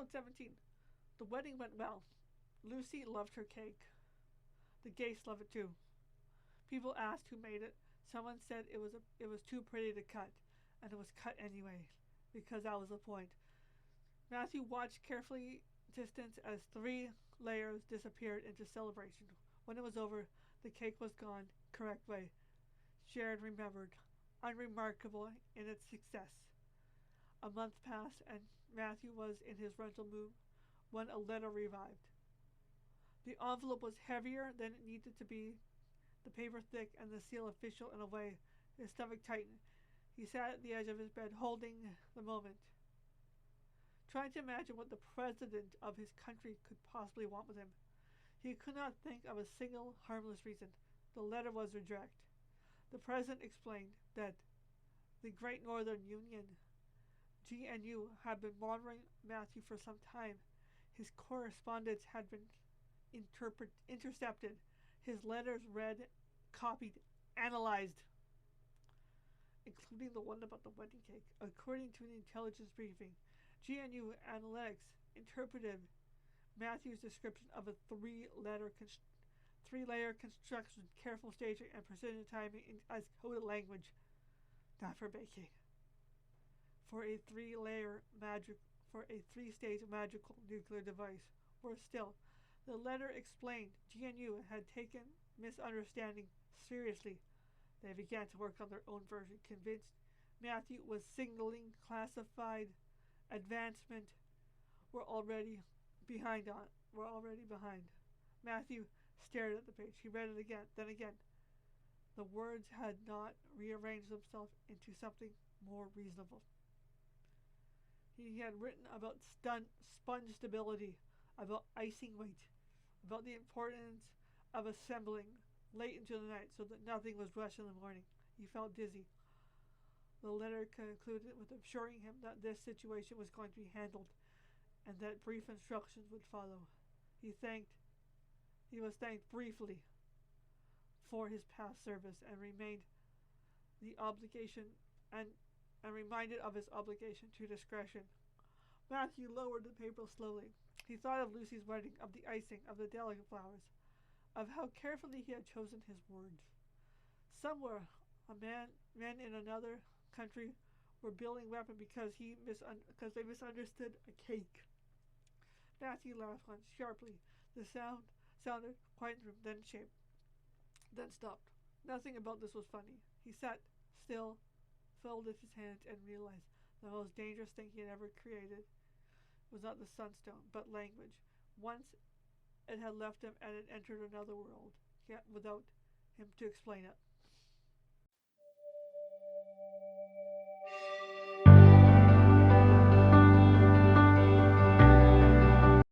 Episode 17. The wedding went well. Lucy loved her cake. The guests loved it too. People asked who made it. Someone said it was too pretty to cut, and it was cut anyway, because that was the point. Matthew watched carefully distance as 3 layers disappeared into celebration. When it was over, the cake was gone, correct way. Shared, remembered, unremarkable in its success. A month passed, and Matthew was in his rental mood when a letter arrived. The envelope was heavier than it needed to be, the paper thick, and the seal official in a way. His stomach tightened. He sat at the edge of his bed, holding the moment, trying to imagine what the president of his country could possibly want with him. He could not think of a single harmless reason. The letter was reject. The president explained that the Great Northern Union, GNU, had been monitoring Matthew for some time. His correspondence had been intercepted. His letters read, copied, analyzed, including the one about the wedding cake. According to the intelligence briefing, GNU Analytics interpreted Matthew's description of a 3-layer construction, careful staging, and precision timing as coded language, not for baking. For a 3-stage magical nuclear device. Worse still, the letter explained GNU had taken misunderstanding seriously. They began to work on their own version, convinced Matthew was signaling classified advancement. We're already behind. Matthew stared at the page. He read it again, then again. The words had not rearranged themselves into something more reasonable. He had written about sponge stability, about icing weight, about the importance of assembling late into the night so that nothing was rushed in the morning. He felt dizzy. The letter concluded with assuring him that this situation was going to be handled and that brief instructions would follow. He was thanked briefly for his past service and reminded of his obligation to discretion. Matthew lowered the paper slowly. He thought of Lucy's wedding, of the icing, of the delicate flowers, of how carefully he had chosen his words. Somewhere, men in another country were building weapons because they misunderstood a cake. Matthew laughed once, sharply. The sound sounded quiet in the room, then stopped. Nothing about this was funny. He sat still, folded his hands, and realized the most dangerous thing he had ever created was not the sunstone, but language. Once it had left him and had entered another world, yet without him to explain it.